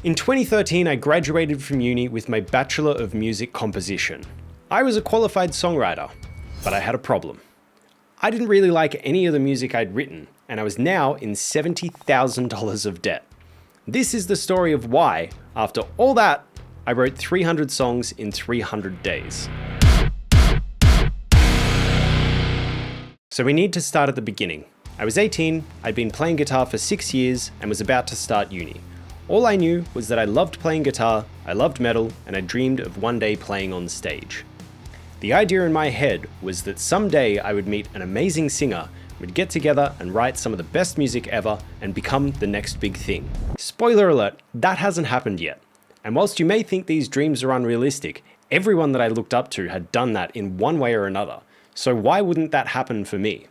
In 2013, I graduated from uni with my Bachelor of Music Composition. I was a qualified songwriter, but I had a problem. I didn't really like any of the music I'd written, and I was now in $70,000 of debt. This is the story of why, after all that, I wrote 300 songs in 300 days. So we need to start at the beginning. I was 18, I'd been playing guitar for 6 years, and was about to start uni. All I knew was that I loved playing guitar, I loved metal, and I dreamed of one day playing on stage. The idea in my head was that someday I would meet an amazing singer, we'd get together and write some of the best music ever and become the next big thing. Spoiler alert, that hasn't happened yet. And whilst you may think these dreams are unrealistic, everyone that I looked up to had done that in one way or another. So why wouldn't that happen for me?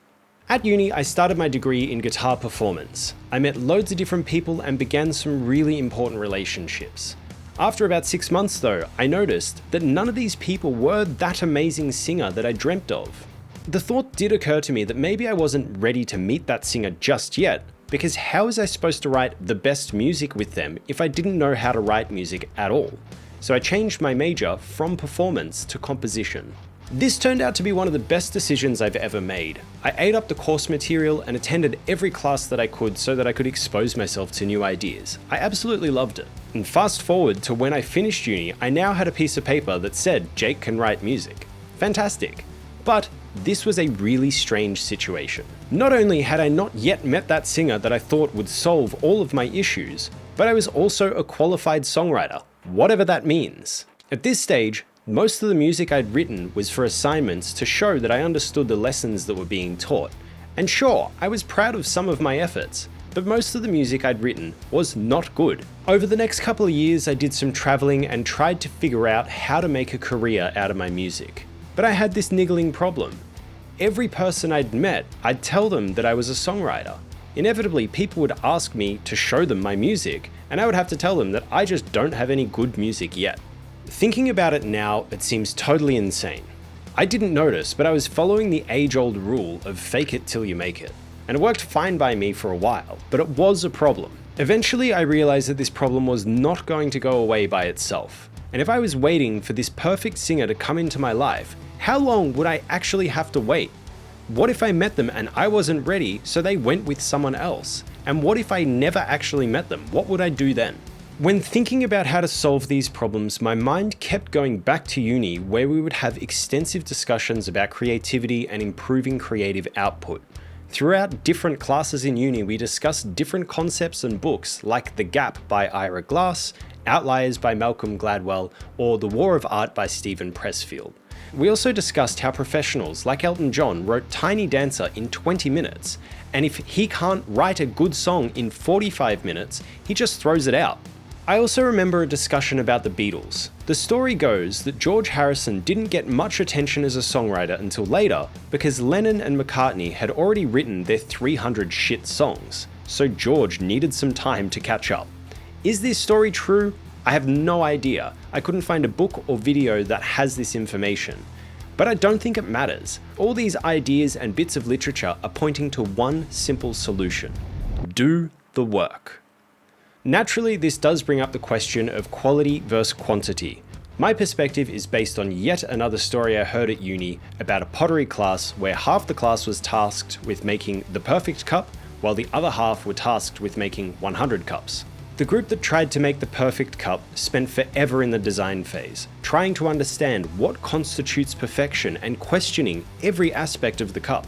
At uni, I started my degree in guitar performance. I met loads of different people and began some really important relationships. After about 6 months though, I noticed that none of these people were that amazing singer that I dreamt of. The thought did occur to me that maybe I wasn't ready to meet that singer just yet, because how was I supposed to write the best music with them if I didn't know how to write music at all? So I changed my major from performance to composition. This turned out to be one of the best decisions I've ever made. I ate up the course material and attended every class that I could so that I could expose myself to new ideas. I absolutely loved it. And fast forward to when I finished uni, I now had a piece of paper that said Jake can write music. Fantastic. But this was a really strange situation. Not only had I not yet met that singer that I thought would solve all of my issues, but I was also a qualified songwriter, whatever that means. At this stage, most of the music I'd written was for assignments to show that I understood the lessons that were being taught. And sure, I was proud of some of my efforts, but most of the music I'd written was not good. Over the next couple of years, I did some traveling and tried to figure out how to make a career out of my music. But I had this niggling problem. Every person I'd met, I'd tell them that I was a songwriter. Inevitably, people would ask me to show them my music, and I would have to tell them that I just don't have any good music yet. Thinking about it now, it seems totally insane. I didn't notice, but I was following the age-old rule of fake it till you make it. And it worked fine by me for a while, but it was a problem. Eventually, I realized that this problem was not going to go away by itself. And if I was waiting for this perfect singer to come into my life, how long would I actually have to wait? What if I met them and I wasn't ready, so they went with someone else? And what if I never actually met them? What would I do then? When thinking about how to solve these problems, my mind kept going back to uni, where we would have extensive discussions about creativity and improving creative output. Throughout different classes in uni, we discussed different concepts and books like The Gap by Ira Glass, Outliers by Malcolm Gladwell, or The War of Art by Steven Pressfield. We also discussed how professionals like Elton John wrote Tiny Dancer in 20 minutes, and if he can't write a good song in 45 minutes, he just throws it out. I also remember a discussion about the Beatles. The story goes that George Harrison didn't get much attention as a songwriter until later because Lennon and McCartney had already written their 300 shit songs, so George needed some time to catch up. Is this story true? I have no idea. I couldn't find a book or video that has this information. But I don't think it matters. All these ideas and bits of literature are pointing to one simple solution: do the work. Naturally, this does bring up the question of quality versus quantity. My perspective is based on yet another story I heard at uni about a pottery class where half the class was tasked with making the perfect cup, while the other half were tasked with making 100 cups. The group that tried to make the perfect cup spent forever in the design phase, trying to understand what constitutes perfection and questioning every aspect of the cup.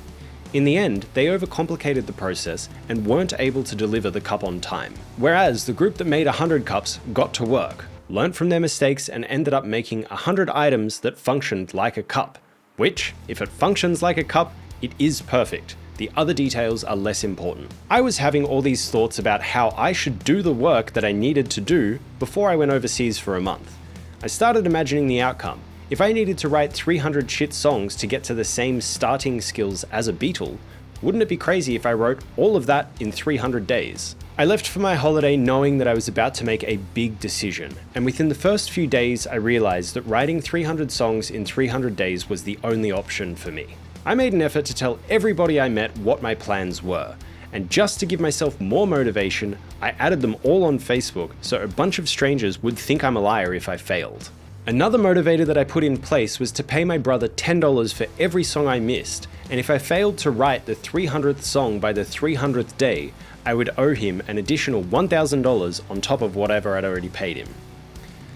In the end, they overcomplicated the process and weren't able to deliver the cup on time. Whereas the group that made 100 cups got to work, learnt from their mistakes and ended up making 100 items that functioned like a cup. Which, if it functions like a cup, it is perfect. The other details are less important. I was having all these thoughts about how I should do the work that I needed to do before I went overseas for a month. I started imagining the outcome. If I needed to write 300 shit songs to get to the same starting skills as a Beatle, wouldn't it be crazy if I wrote all of that in 300 days? I left for my holiday knowing that I was about to make a big decision, and within the first few days I realized that writing 300 songs in 300 days was the only option for me. I made an effort to tell everybody I met what my plans were, And just to give myself more motivation, I added them all on Facebook so a bunch of strangers would think I'm a liar if I failed. Another motivator that I put in place was to pay my brother $10 for every song I missed, and if I failed to write the 300th song by the 300th day, I would owe him an additional $1,000 on top of whatever I'd already paid him.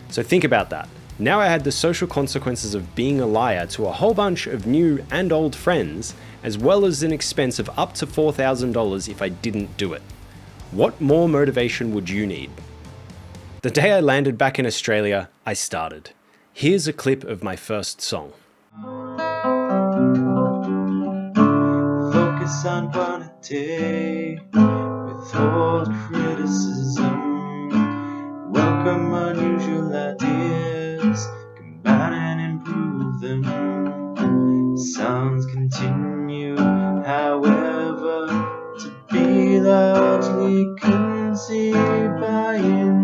So think about that. Now I had the social consequences of being a liar to a whole bunch of new and old friends, as well as an expense of up to $4,000 if I didn't do it. What more motivation would you need? The day I landed back in Australia, I started. Here's a clip of my first song. Focus on quantity, withhold criticism, welcome unusual ideas, combine and improve them. Sounds continue, however, to be largely conceived by individuals.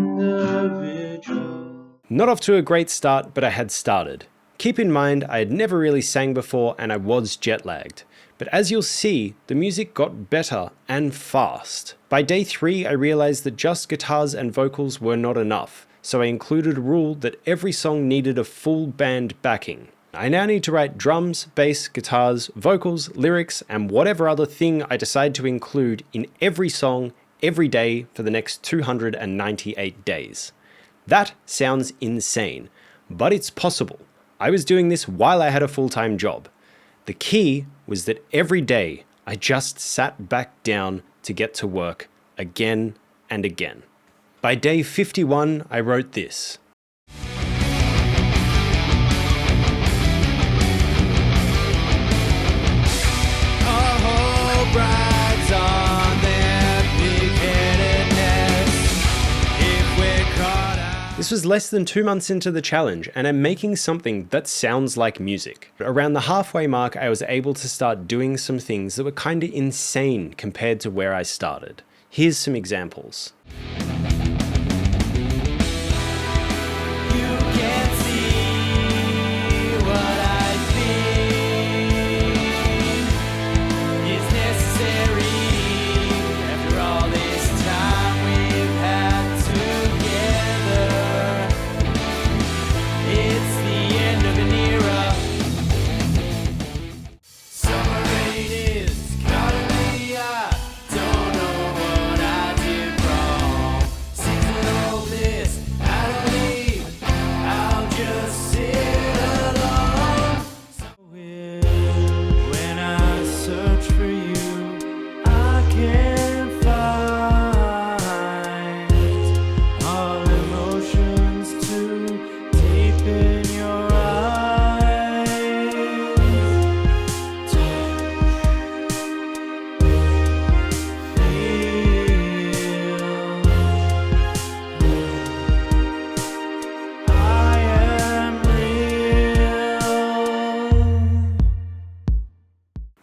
Not off to a great start, but I had started. Keep in mind, I had never really sang before and I was jet lagged. But as you'll see, the music got better and fast. By day 3, I realized that just guitars and vocals were not enough, so I included a rule that every song needed a full band backing. I now need to write drums, bass, guitars, vocals, lyrics, and whatever other thing I decide to include in every song, every day for the next 298 days. That sounds insane, but it's possible. I was doing this while I had a full-time job. The key was that every day I just sat back down to get to work again and again. By day 51, I wrote this. This was less than 2 months into the challenge, and I'm making something that sounds like music. Around the halfway mark, I was able to start doing some things that were kinda insane compared to where I started. Here's some examples.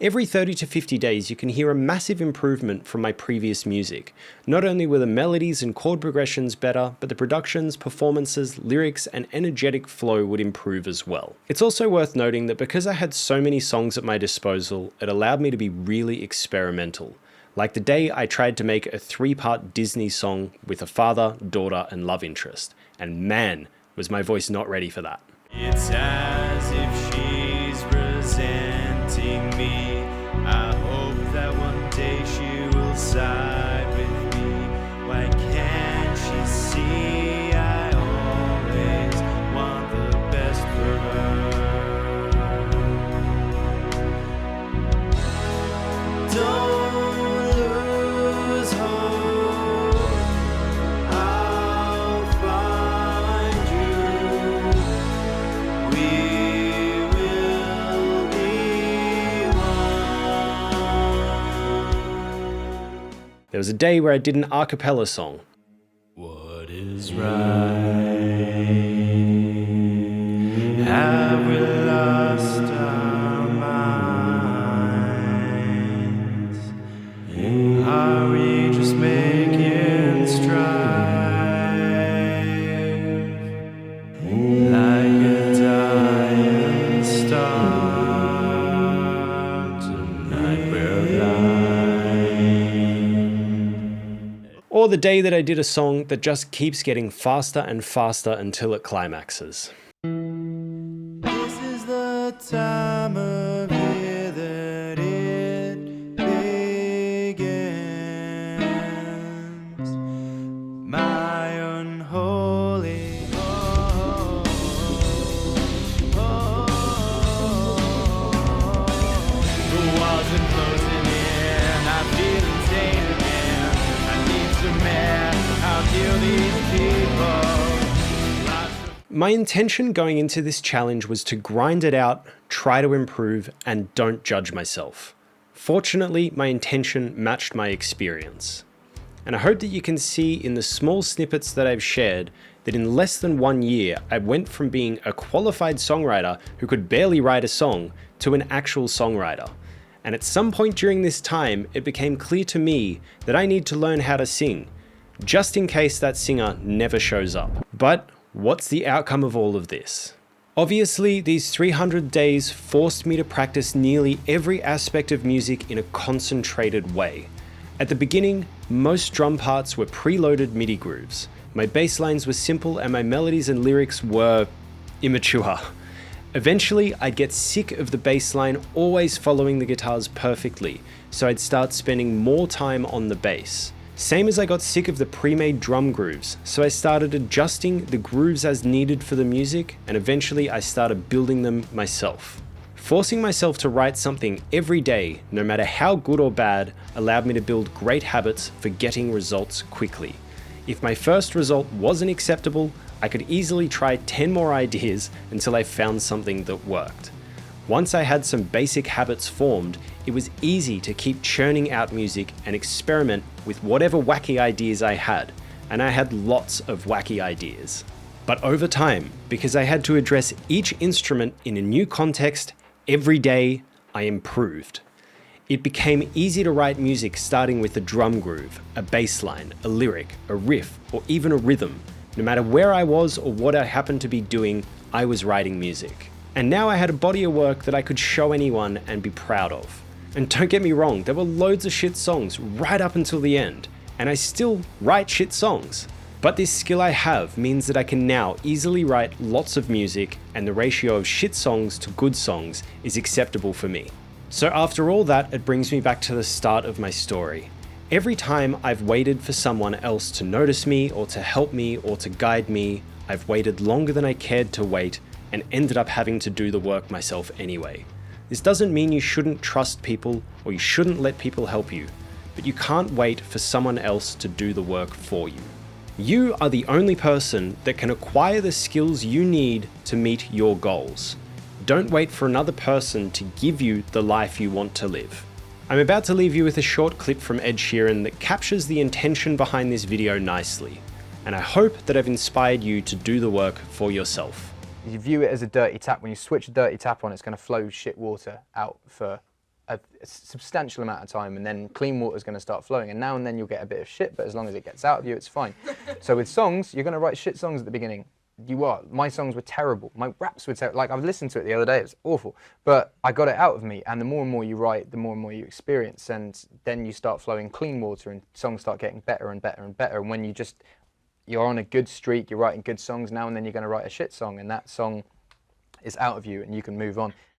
Every 30 to 50 days, you can hear a massive improvement from my previous music. Not only were the melodies and chord progressions better, but the productions, performances, lyrics, and energetic flow would improve as well. It's also worth noting that because I had so many songs at my disposal, it allowed me to be really experimental. Like the day I tried to make a 3-part Disney song with a father, daughter, and love interest. And man, was my voice not ready for that. It's as if she's resenting me. I hope that one day she will side with me. Why can't she see I always want the best for her? Don't lose hope, I'll find you. We will be one. There was a day where I did an a cappella song. What is right? Have we lost our minds? Are we just making strife? Like a dying star, tonight we're blind. Or the day that I did a song that just keeps getting faster and faster until it climaxes. This is the time of year that it begins. My unholy the walls are closing in. I feel insane again. I need some air. I'll kill these people. My intention going into this challenge was to grind it out, try to improve, and don't judge myself. Fortunately, my intention matched my experience. And I hope that you can see in the small snippets that I've shared that in less than 1 year, I went from being a qualified songwriter who could barely write a song to an actual songwriter. And at some point during this time, it became clear to me that I need to learn how to sing, just in case that singer never shows up. But what's the outcome of all of this? Obviously, these 300 days forced me to practice nearly every aspect of music in a concentrated way. At the beginning, most drum parts were preloaded MIDI grooves. My bass lines were simple and my melodies and lyrics were immature. Eventually, I'd get sick of the bass line always following the guitars perfectly, so I'd start spending more time on the bass. Same as I got sick of the pre-made drum grooves, so I started adjusting the grooves as needed for the music, and eventually I started building them myself. Forcing myself to write something every day, no matter how good or bad, allowed me to build great habits for getting results quickly. If my first result wasn't acceptable, I could easily try 10 more ideas until I found something that worked. Once I had some basic habits formed, it was easy to keep churning out music and experiment with whatever wacky ideas I had, and I had lots of wacky ideas. But over time, because I had to address each instrument in a new context every day, I improved. It became easy to write music starting with a drum groove, a bass line, a lyric, a riff, or even a rhythm. No matter where I was or what I happened to be doing, I was writing music. And now I had a body of work that I could show anyone and be proud of. And don't get me wrong, there were loads of shit songs right up until the end, and I still write shit songs. But this skill I have means that I can now easily write lots of music, and the ratio of shit songs to good songs is acceptable for me. So after all that, it brings me back to the start of my story. Every time I've waited for someone else to notice me or to help me or to guide me, I've waited longer than I cared to wait and ended up having to do the work myself anyway. This doesn't mean you shouldn't trust people or you shouldn't let people help you, but you can't wait for someone else to do the work for you. You are the only person that can acquire the skills you need to meet your goals. Don't wait for another person to give you the life you want to live. I'm about to leave you with a short clip from Ed Sheeran that captures the intention behind this video nicely, and I hope that I've inspired you to do the work for yourself. You view it as a dirty tap. When you switch a dirty tap on, it's going to flow shit water out for a substantial amount of time, and then clean water is going to start flowing, and now and then you'll get a bit of shit, but as long as it gets out of you, it's fine. So with songs, you're going to write shit songs at the beginning. My songs were terrible. My raps were terrible. Like, I've listened to it the other day, it was awful. But I got it out of me, and the more and more you write, the more and more you experience, and then you start flowing clean water, and songs start getting better and better and better. And when you're on a good streak, you're writing good songs, now and then you're going to write a shit song, and that song is out of you, and you can move on.